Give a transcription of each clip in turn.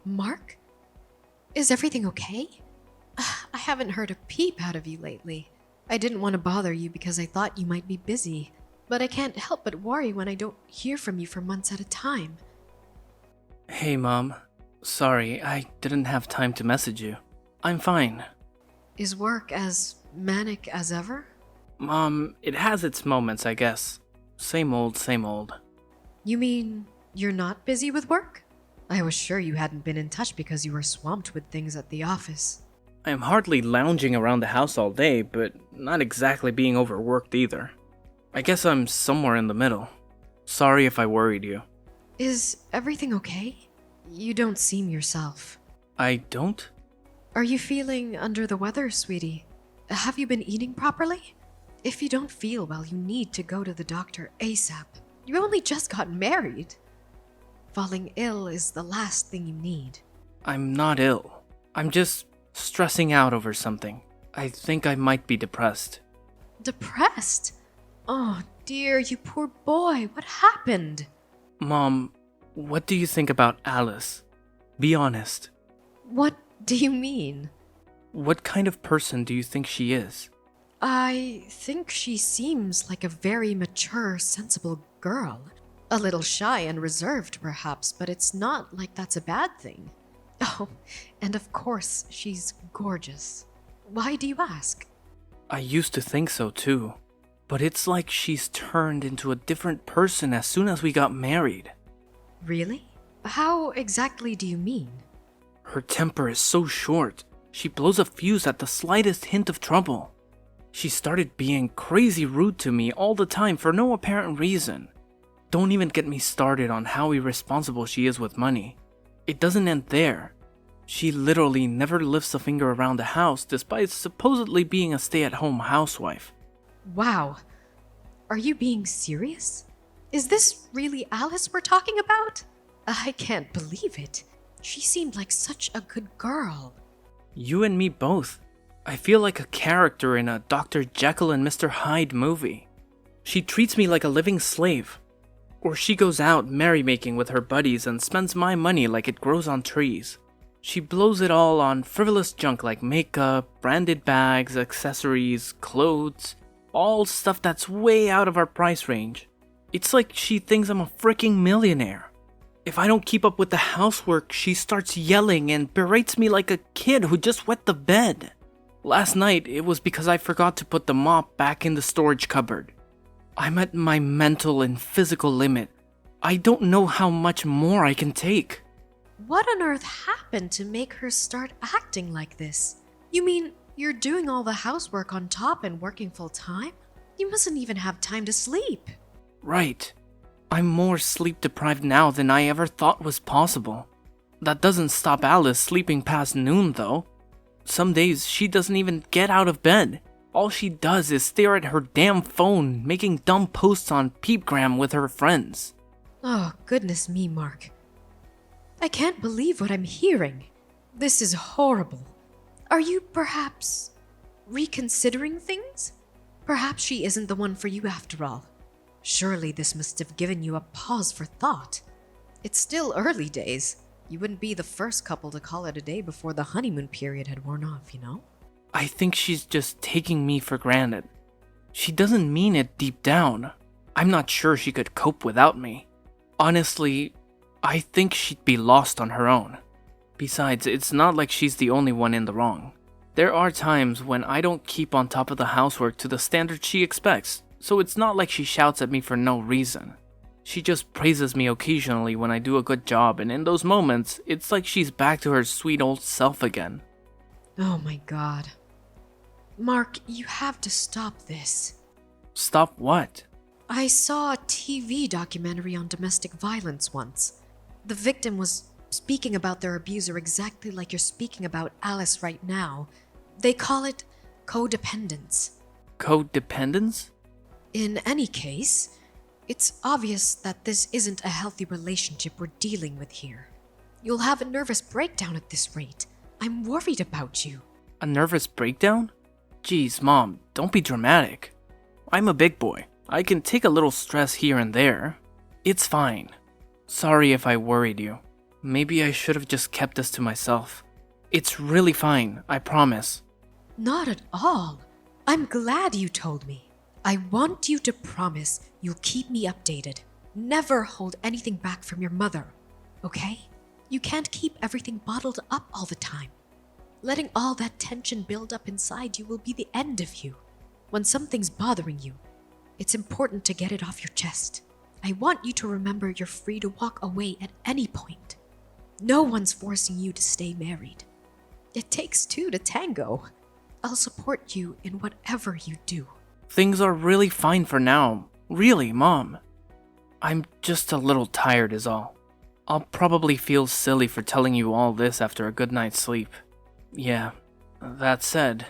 Mark? Is everything okay? I haven't heard a peep out of you lately. I didn't want to bother you because I thought you might be busy, but I can't help but worry when I don't hear from you for months at a time. Hey, Mom. Sorry, I didn't have time to message you. I'm fine. Is work as manic as ever? Mom, it has its moments, I guess. Same old, same old. You mean you're not busy with work? I was sure you hadn't been in touch because you were swamped with things at the office. I am hardly lounging around the house all day, but not exactly being overworked either. I guess I'm somewhere in the middle. Sorry if I worried you. Is everything okay? You don't seem yourself. I don't? Are you feeling under the weather, sweetie? Have you been eating properly? If you don't feel well, you need to go to the doctor ASAP. You only just got married. Falling ill is the last thing you need. I'm not ill. I'm just stressing out over something. I think I might be depressed. Depressed? Oh dear, you poor boy. What happened? Mom, what do you think about Alice? Be honest. What do you mean? What kind of person do you think she is? I think she seems like a very mature, sensible girl. A little shy and reserved, perhaps, but it's not like that's a bad thing. Oh, and of course, she's gorgeous. Why do you ask? I used to think so too, but it's like she's turned into a different person as soon as we got married. Really? How exactly do you mean? Her temper is so short, she blows a fuse at the slightest hint of trouble. She started being crazy rude to me all the time for no apparent reason. Don't even get me started on how irresponsible she is with money. It doesn't end there. She literally never lifts a finger around the house despite supposedly being a stay-at-home housewife. Wow. Are you being serious? Is this really Alice we're talking about? I can't believe it. She seemed like such a good girl. You and me both. I feel like a character in a Dr. Jekyll and Mr. Hyde movie. She treats me like a living slave. Or she goes out merrymaking with her buddies and spends my money like it grows on trees. She blows it all on frivolous junk like makeup, branded bags, accessories, clothes, all stuff that's way out of our price range. It's like she thinks I'm a freaking millionaire. If I don't keep up with the housework, she starts yelling and berates me like a kid who just wet the bed. Last night, it was because I forgot to put the mop back in the storage cupboard. I'm at my mental and physical limit. I don't know how much more I can take. What on earth happened to make her start acting like this? You mean you're doing all the housework on top and working full time? You mustn't even have time to sleep. Right. I'm more sleep deprived now than I ever thought was possible. That doesn't stop Alice sleeping past noon, though. Some days she doesn't even get out of bed. All she does is stare at her damn phone, making dumb posts on Peepgram with her friends. Oh, goodness me, Mark. I can't believe what I'm hearing. This is horrible. Are you perhaps reconsidering things? Perhaps she isn't the one for you after all. Surely this must have given you a pause for thought. It's still early days. You wouldn't be the first couple to call it a day before the honeymoon period had worn off, you know? I think she's just taking me for granted. She doesn't mean it deep down. I'm not sure she could cope without me. Honestly, I think she'd be lost on her own. Besides, it's not like she's the only one in the wrong. There are times when I don't keep on top of the housework to the standard she expects, so it's not like she shouts at me for no reason. She just praises me occasionally when I do a good job, and in those moments, it's like she's back to her sweet old self again. Oh my god. Mark, you have to stop this. Stop what? I saw a TV documentary on domestic violence once. The victim was speaking about their abuser exactly like you're speaking about Alice right now. They call it codependence. Codependence? In any case, it's obvious that this isn't a healthy relationship we're dealing with here. You'll have a nervous breakdown at this rate. I'm worried about you. A nervous breakdown? Geez, Mom, don't be dramatic. I'm a big boy. I can take a little stress here and there. It's fine. Sorry if I worried you. Maybe I should have just kept this to myself. It's really fine, I promise. Not at all. I'm glad you told me. I want you to promise you'll keep me updated. Never hold anything back from your mother, okay? You can't keep everything bottled up all the time. Letting all that tension build up inside you will be the end of you. When something's bothering you, it's important to get it off your chest. I want you to remember you're free to walk away at any point. No one's forcing you to stay married. It takes two to tango. I'll support you in whatever you do. Things are really fine for now. Really, Mom. I'm just a little tired is all. I'll probably feel silly for telling you all this after a good night's sleep. Yeah, that said,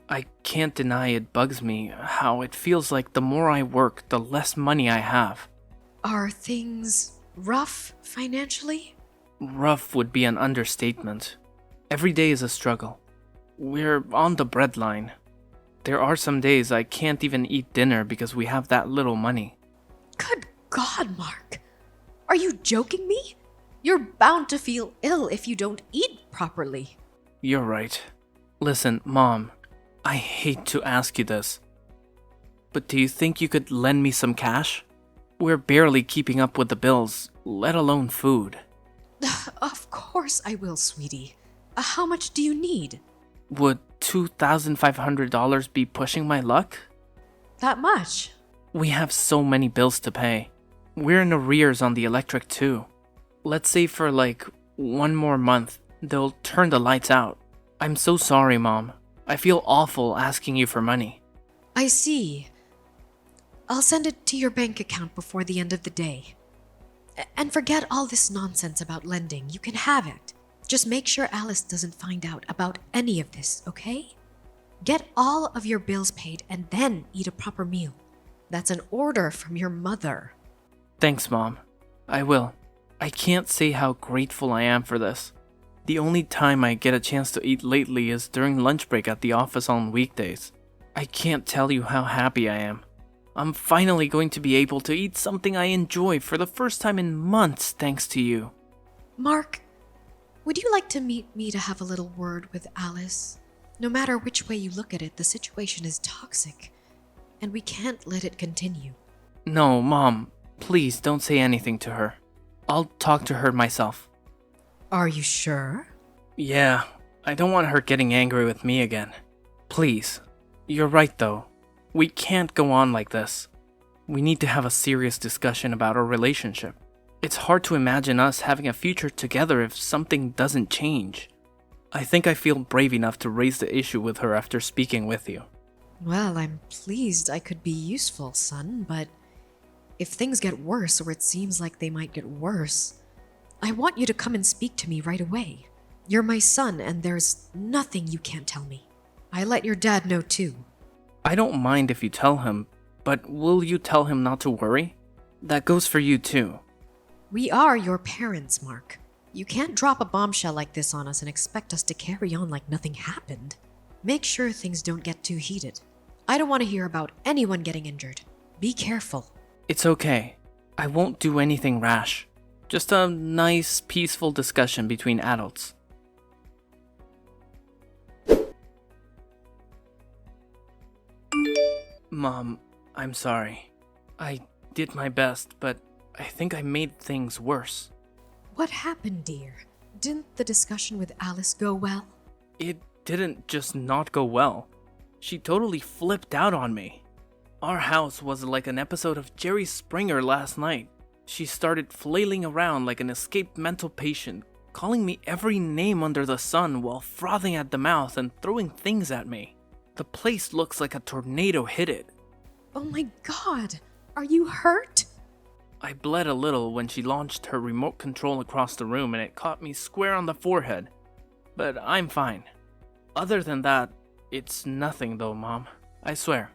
I can't deny it bugs me how it feels like the more I work, the less money I have. Are things rough financially? Rough would be an understatement. Every day is a struggle. We're on the breadline. There are some days I can't even eat dinner because we have that little money. Good God, Mark. Are you joking me? You're bound to feel ill if you don't eat properly. You're right. Listen, Mom, I hate to ask you this, but do you think you could lend me some cash? We're barely keeping up with the bills, let alone food. Of course I will, sweetie. How much do you need? Would $2,500 be pushing my luck? That much? We have so many bills to pay. We're in arrears on the electric too. Let's say for like 1 more month, they'll turn the lights out. I'm so sorry, Mom. I feel awful asking you for money. I see. I'll send it to your bank account before the end of the day. And forget all this nonsense about lending. You can have it. Just make sure Alice doesn't find out about any of this, okay? Get all of your bills paid and then eat a proper meal. That's an order from your mother. Thanks, Mom. I will. I can't say how grateful I am for this. The only time I get a chance to eat lately is during lunch break at the office on weekdays. I can't tell you how happy I am. I'm finally going to be able to eat something I enjoy for the first time in months thanks to you. Mark, would you like to meet me to have a little word with Alice? No matter which way you look at it, the situation is toxic, and we can't let it continue. No, Mom, please don't say anything to her. I'll talk to her myself. Are you sure? Yeah, I don't want her getting angry with me again. Please. You're right though. We can't go on like this. We need to have a serious discussion about our relationship. It's hard to imagine us having a future together if something doesn't change. I think I feel brave enough to raise the issue with her after speaking with you. Well, I'm pleased I could be useful, son, but if things get worse or it seems like they might get worse, I want you to come and speak to me right away. You're my son and there's nothing you can't tell me. I let your dad know too. I don't mind if you tell him, but will you tell him not to worry? That goes for you too. We are your parents, Mark. You can't drop a bombshell like this on us and expect us to carry on like nothing happened. Make sure things don't get too heated. I don't want to hear about anyone getting injured. Be careful. It's okay. I won't do anything rash. Just a nice, peaceful discussion between adults. Mom, I'm sorry. I did my best, but I think I made things worse. What happened, dear? Didn't the discussion with Alice go well? It didn't just not go well. She totally flipped out on me. Our house was like an episode of Jerry Springer last night. She started flailing around like an escaped mental patient, calling me every name under the sun while frothing at the mouth and throwing things at me. The place looks like a tornado hit it. Oh my God! Are you hurt? I bled a little when she launched her remote control across the room and it caught me square on the forehead. But I'm fine. Other than that, it's nothing though, Mom. I swear.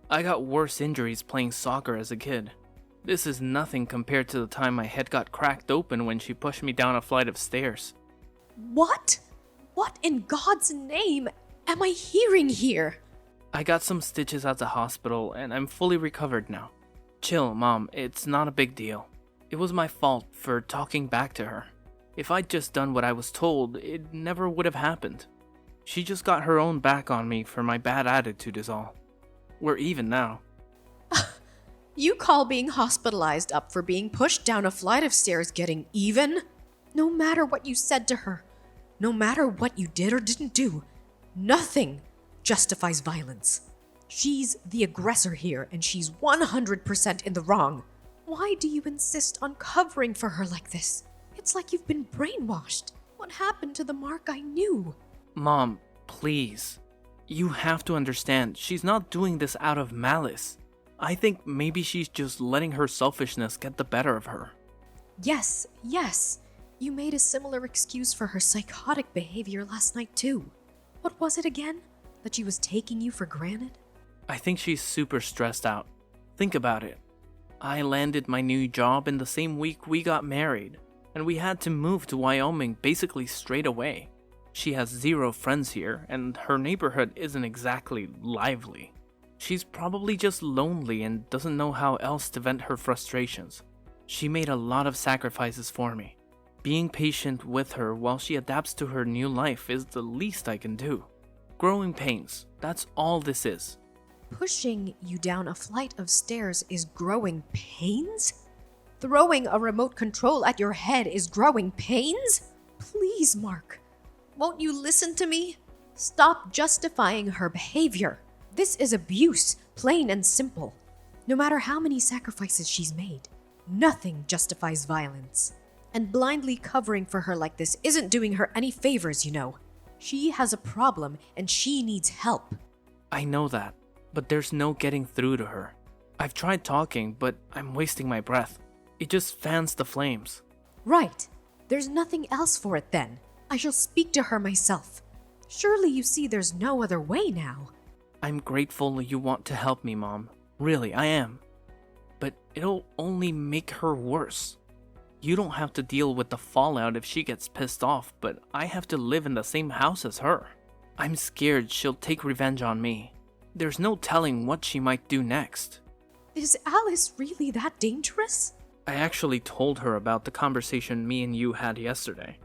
I got worse injuries playing soccer as a kid. This is nothing compared to the time my head got cracked open when she pushed me down a flight of stairs. What? What in God's name am I hearing here? I got some stitches at the hospital and I'm fully recovered now. Chill, Mom, it's not a big deal. It was my fault for talking back to her. If I'd just done what I was told, it never would have happened. She just got her own back on me for my bad attitude is all. We're even now. You call being hospitalized up for being pushed down a flight of stairs getting even? No matter what you said to her, no matter what you did or didn't do, nothing justifies violence. She's the aggressor here, and she's 100% in the wrong. Why do you insist on covering for her like this? It's like you've been brainwashed. What happened to the Mark I knew? Mom, please. You have to understand, she's not doing this out of malice. I think maybe she's just letting her selfishness get the better of her. Yes. You made a similar excuse for her psychotic behavior last night too. What was it again? That she was taking you for granted? I think she's super stressed out. Think about it. I landed my new job in the same week we got married, and we had to move to Wyoming basically straight away. She has 0 friends here, and her neighborhood isn't exactly lively. She's probably just lonely and doesn't know how else to vent her frustrations. She made a lot of sacrifices for me. Being patient with her while she adapts to her new life is the least I can do. Growing pains, that's all this is. Pushing you down a flight of stairs is growing pains? Throwing a remote control at your head is growing pains? Please, Mark, won't you listen to me? Stop justifying her behavior. This is abuse, plain and simple. No matter how many sacrifices she's made, nothing justifies violence. And blindly covering for her like this isn't doing her any favors, you know. She has a problem and she needs help. I know that, but there's no getting through to her. I've tried talking, but I'm wasting my breath. It just fans the flames. Right. There's nothing else for it then. I shall speak to her myself. Surely you see there's no other way now. I'm grateful you want to help me, Mom. Really, I am. But it'll only make her worse. You don't have to deal with the fallout if she gets pissed off, but I have to live in the same house as her. I'm scared she'll take revenge on me. There's no telling what she might do next. Is Alice really that dangerous? I actually told her about the conversation me and you had yesterday.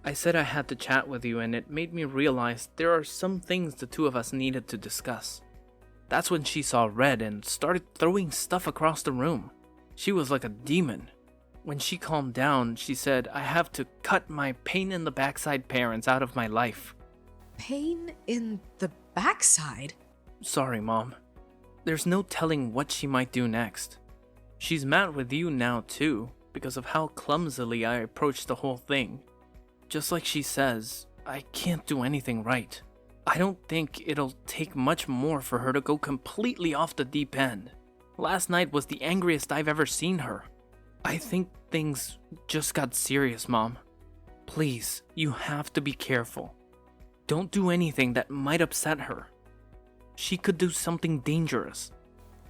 I said I had to chat with you, and it made me realize there are some things the two of us needed to discuss. That's when she saw red and started throwing stuff across the room. She was like a demon. When she calmed down, she said I have to cut my pain in the backside parents out of my life. Pain in the backside? Sorry, Mom. There's no telling what she might do next. She's mad with you now too, because of how clumsily I approached the whole thing. Just like she says, I can't do anything right. I don't think it'll take much more for her to go completely off the deep end. Last night was the angriest I've ever seen her. I think things just got serious, Mom. Please, you have to be careful. Don't do anything that might upset her. She could do something dangerous.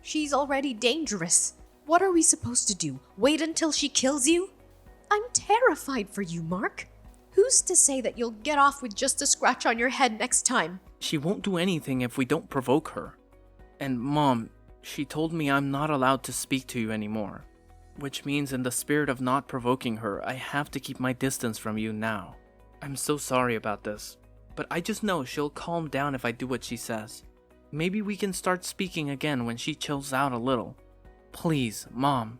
She's already dangerous. What are we supposed to do? Wait until she kills you? I'm terrified for you, Mark. Who's to say that you'll get off with just a scratch on your head next time? She won't do anything if we don't provoke her. And Mom, she told me I'm not allowed to speak to you anymore. Which means in the spirit of not provoking her, I have to keep my distance from you now. I'm so sorry about this, but I just know she'll calm down if I do what she says. Maybe we can start speaking again when she chills out a little. Please, Mom.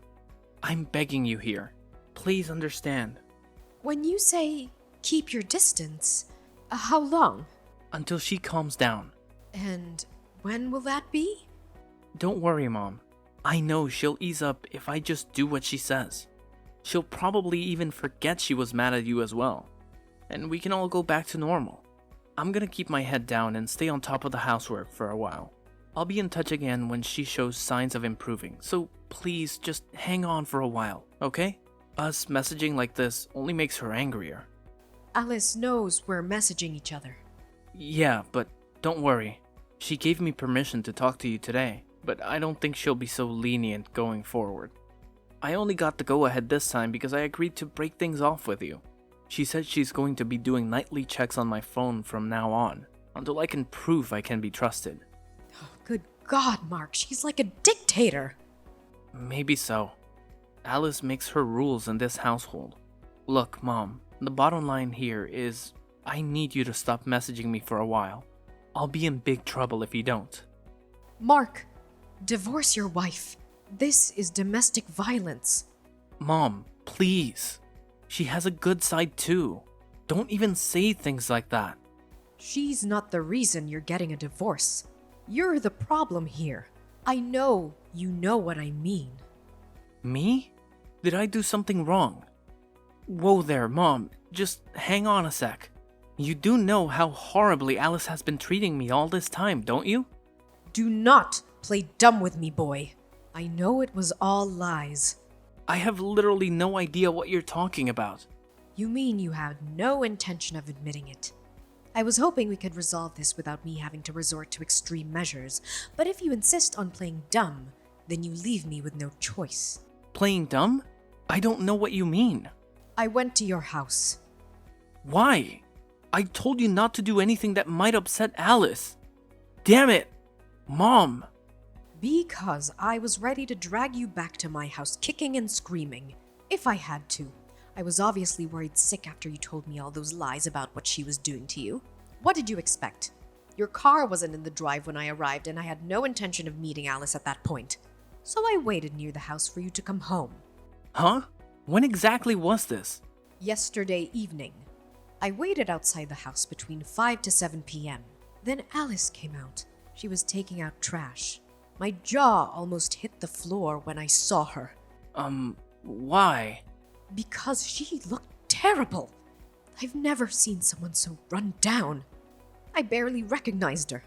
I'm begging you here. Please understand. When you say keep your distance, how long? Until she calms down. And when will that be? Don't worry, Mom. I know she'll ease up if I just do what she says. She'll probably even forget she was mad at you as well. And we can all go back to normal. I'm gonna keep my head down and stay on top of the housework for a while. I'll be in touch again when she shows signs of improving, so please just hang on for a while, okay? Us messaging like this only makes her angrier. Alice knows we're messaging each other. Yeah, but don't worry. She gave me permission to talk to you today, but I don't think she'll be so lenient going forward. I only got the go-ahead this time because I agreed to break things off with you. She said she's going to be doing nightly checks on my phone from now on, until I can prove I can be trusted. Oh, good God, Mark, she's like a dictator. Maybe so. Alice makes her rules in this household. Look, Mom, The bottom line here is I need you to stop messaging me for a while. I'll be in big trouble if you don't. Mark, divorce your wife. This is domestic violence. Mom, please. She has a good side too. Don't even say things like that. She's not the reason you're getting a divorce. You're the problem here. I know you know what I mean. Me? Did I do something wrong? Whoa there, Mom. Just hang on a sec. You do know how horribly Alice has been treating me all this time, don't you? Do not play dumb with me, boy. I know it was all lies. I have literally no idea what you're talking about. You mean you had no intention of admitting it? I was hoping we could resolve this without me having to resort to extreme measures, but if you insist on playing dumb, then you leave me with no choice. Playing dumb? I don't know what you mean. I went to your house. Why? I told you not to do anything that might upset Alice. Damn it! Mom! Because I was ready to drag you back to my house kicking and screaming, if I had to. I was obviously worried sick after you told me all those lies about what she was doing to you. What did you expect? Your car wasn't in the drive when I arrived, and I had no intention of meeting Alice at that point. So I waited near the house for you to come home. Huh? When exactly was this? Yesterday evening. I waited outside the house between 5 to 7 p.m. Then Alice came out. She was taking out trash. My jaw almost hit the floor when I saw her. Why? Because she looked terrible. I've never seen someone so run down. I barely recognized her.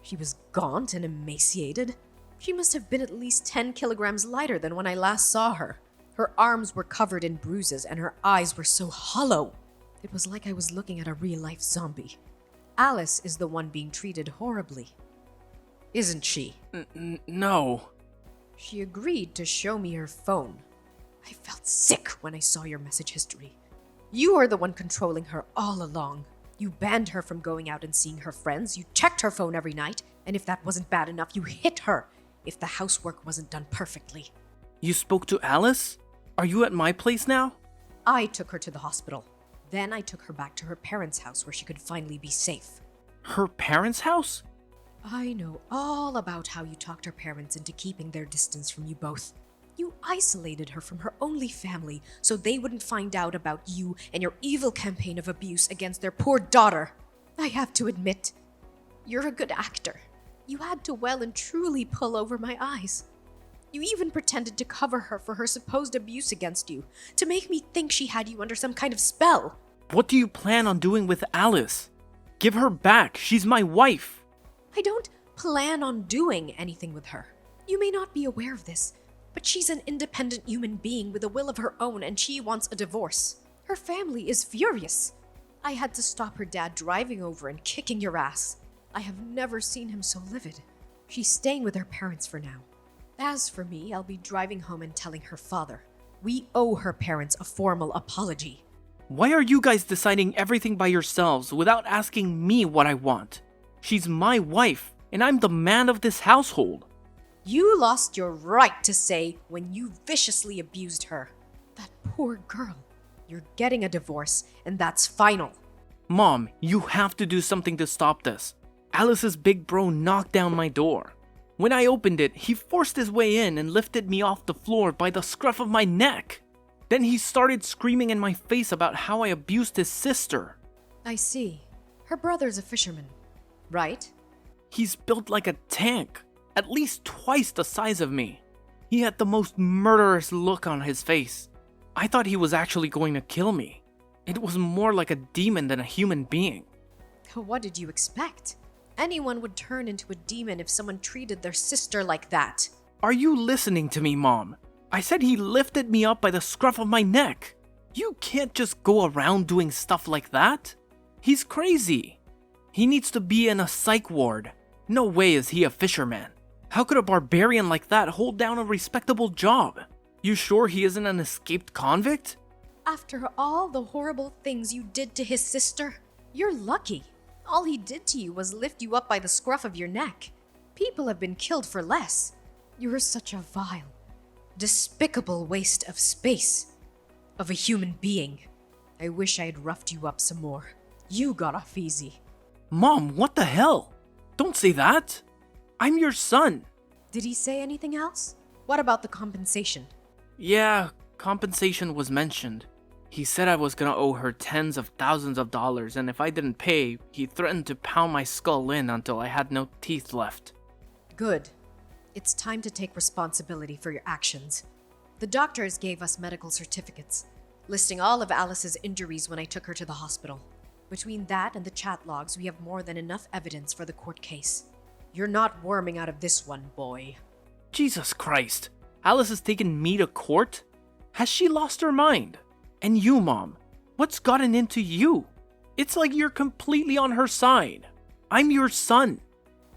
She was gaunt and emaciated. She must have been at least 10 kilograms lighter than when I last saw her. Her arms were covered in bruises and her eyes were so hollow. It was like I was looking at a real-life zombie. Alice is the one being treated horribly. Isn't she? No. She agreed to show me her phone. I felt sick when I saw your message history. You are the one controlling her all along. You banned her from going out and seeing her friends, you checked her phone every night, and if that wasn't bad enough, you hit her if the housework wasn't done perfectly. You spoke to Alice? Are you at my place now? I took her to the hospital. Then I took her back to her parents' house where she could finally be safe. Her parents' house? I know all about how you talked her parents into keeping their distance from you both. You isolated her from her only family so they wouldn't find out about you and your evil campaign of abuse against their poor daughter. I have to admit, you're a good actor. You had to well and truly pull over my eyes. You even pretended to cover her for her supposed abuse against you, to make me think she had you under some kind of spell. What do you plan on doing with Alice? Give her back. She's my wife. I don't plan on doing anything with her. You may not be aware of this, but she's an independent human being with a will of her own, and she wants a divorce. Her family is furious. I had to stop her dad driving over and kicking your ass. I have never seen him so livid. She's staying with her parents for now. As for me, I'll be driving home and telling her father. We owe her parents a formal apology. Why are you guys deciding everything by yourselves without asking me what I want? She's my wife, and I'm the man of this household. You lost your right to say when you viciously abused her. That poor girl. You're getting a divorce, and that's final. Mom, you have to do something to stop this. Alice's big bro knocked down my door. When I opened it, he forced his way in and lifted me off the floor by the scruff of my neck. Then he started screaming in my face about how I abused his sister. I see. Her brother's a fisherman, right? He's built like a tank, at least twice the size of me. He had the most murderous look on his face. I thought he was actually going to kill me. It was more like a demon than a human being. What did you expect? Anyone would turn into a demon if someone treated their sister like that. Are you listening to me, Mom? I said he lifted me up by the scruff of my neck. You can't just go around doing stuff like that. He's crazy. He needs to be in a psych ward. No way is he a fisherman. How could a barbarian like that hold down a respectable job? You sure he isn't an escaped convict? After all the horrible things you did to his sister, you're lucky. All he did to you was lift you up by the scruff of your neck. People have been killed for less. You're such a vile, despicable waste of space. Of a human being. I wish I had roughed you up some more. You got off easy. Mom, what the hell? Don't say that. I'm your son. Did he say anything else? What about the compensation? Yeah, compensation was mentioned. He said I was gonna owe her tens of thousands of dollars, and if I didn't pay, he threatened to pound my skull in until I had no teeth left. Good. It's time to take responsibility for your actions. The doctors gave us medical certificates, listing all of Alice's injuries when I took her to the hospital. Between that and the chat logs, we have more than enough evidence for the court case. You're not worming out of this one, boy. Jesus Christ. Alice has taken me to court? Has she lost her mind? And you, Mom, what's gotten into you? It's like you're completely on her side. I'm your son.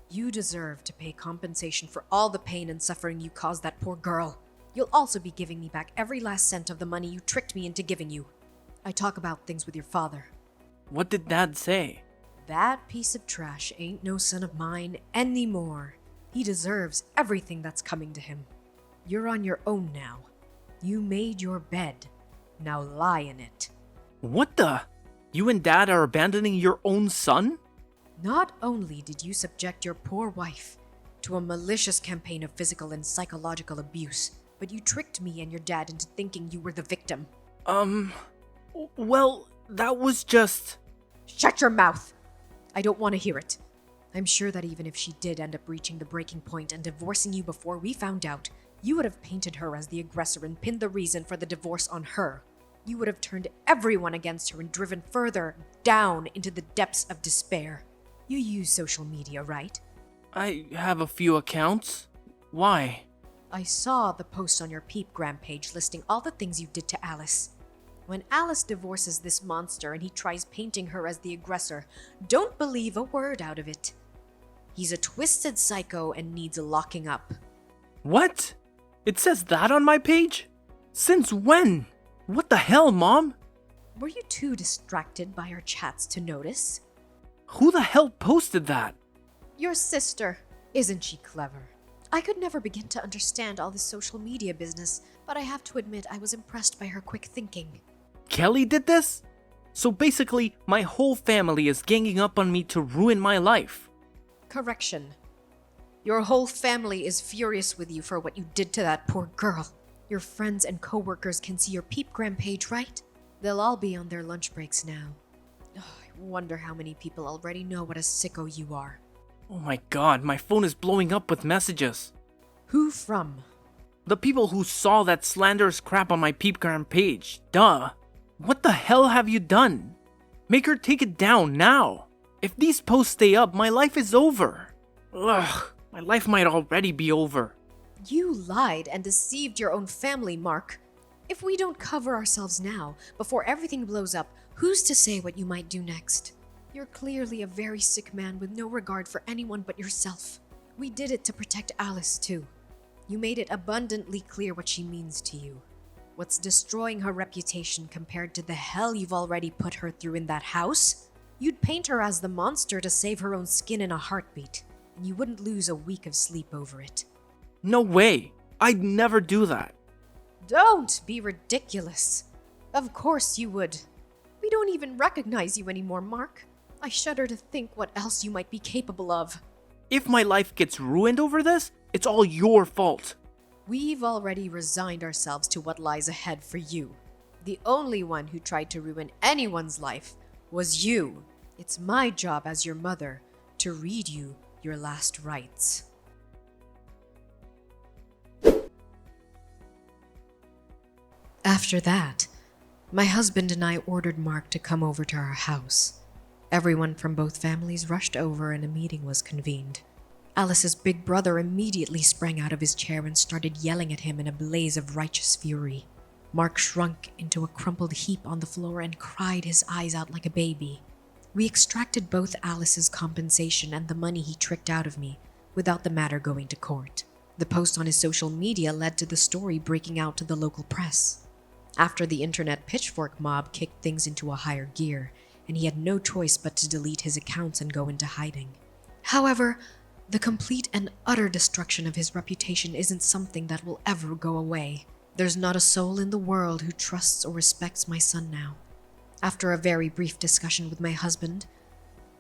You deserve to pay compensation for all the pain and suffering you caused that poor girl. You'll also be giving me back every last cent of the money you tricked me into giving you. I talk about things with your father. What did Dad say? That piece of trash ain't no son of mine anymore. He deserves everything that's coming to him. You're on your own now. You made your bed. Now lie in it. What the? You and Dad are abandoning your own son? Not only did you subject your poor wife to a malicious campaign of physical and psychological abuse, but you tricked me and your dad into thinking you were the victim. Well, that was just... Shut your mouth! I don't want to hear it. I'm sure that even if she did end up reaching the breaking point and divorcing you before we found out, you would have painted her as the aggressor and pinned the reason for the divorce on her. You would have turned everyone against her and driven further down into the depths of despair. You use social media, right? I have a few accounts. Why? I saw the post on your Peepgram page listing all the things you did to Alice. When Alice divorces this monster and he tries painting her as the aggressor, don't believe a word out of it. He's a twisted psycho and needs locking up. What? It says that on my page? Since when? What the hell, Mom? Were you too distracted by our chats to notice? Who the hell posted that? Your sister. Isn't she clever? I could never begin to understand all this social media business, but I have to admit I was impressed by her quick thinking. Kelly did this? So basically, my whole family is ganging up on me to ruin my life. Correction. Your whole family is furious with you for what you did to that poor girl. Your friends and coworkers can see your Peepgram page, right? They'll all be on their lunch breaks now. Oh, I wonder how many people already know what a sicko you are. Oh my god, my phone is blowing up with messages. Who from? The people who saw that slanderous crap on my Peepgram page. Duh. What the hell have you done? Make her take it down now. If these posts stay up, my life is over. Ugh, my life might already be over. You lied and deceived your own family, Mark. If we don't cover ourselves now, before everything blows up, who's to say what you might do next? You're clearly a very sick man with no regard for anyone but yourself. We did it to protect Alice, too. You made it abundantly clear what she means to you. What's destroying her reputation compared to the hell you've already put her through in that house? You'd paint her as the monster to save her own skin in a heartbeat, and you wouldn't lose a week of sleep over it. No way. I'd never do that. Don't be ridiculous. Of course you would. We don't even recognize you anymore, Mark. I shudder to think what else you might be capable of. If my life gets ruined over this, it's all your fault. We've already resigned ourselves to what lies ahead for you. The only one who tried to ruin anyone's life was you. It's my job as your mother to read you your last rites. After that, my husband and I ordered Mark to come over to our house. Everyone from both families rushed over and a meeting was convened. Alice's big brother immediately sprang out of his chair and started yelling at him in a blaze of righteous fury. Mark shrunk into a crumpled heap on the floor and cried his eyes out like a baby. We extracted both Alice's compensation and the money he tricked out of me, without the matter going to court. The post on his social media led to the story breaking out to the local press. After the internet pitchfork mob kicked things into a higher gear, and he had no choice but to delete his accounts and go into hiding. However, the complete and utter destruction of his reputation isn't something that will ever go away. There's not a soul in the world who trusts or respects my son now. After a very brief discussion with my husband,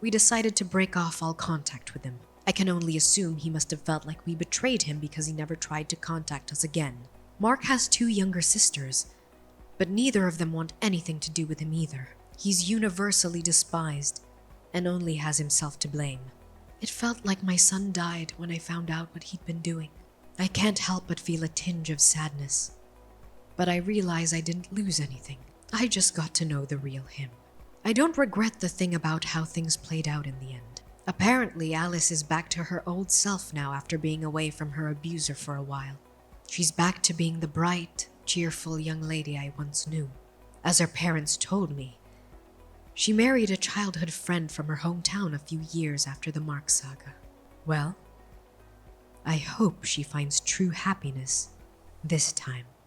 we decided to break off all contact with him. I can only assume he must have felt like we betrayed him because he never tried to contact us again. Mark has 2 younger sisters, but neither of them want anything to do with him either. He's universally despised and only has himself to blame. It felt like my son died when I found out what he'd been doing. I can't help but feel a tinge of sadness, but I realize I didn't lose anything. I just got to know the real him. I don't regret the thing about how things played out in the end. Apparently, Alice is back to her old self now after being away from her abuser for a while. She's back to being the bright, cheerful young lady I once knew. As her parents told me, she married a childhood friend from her hometown a few years after the Mark saga. Well, I hope she finds true happiness this time.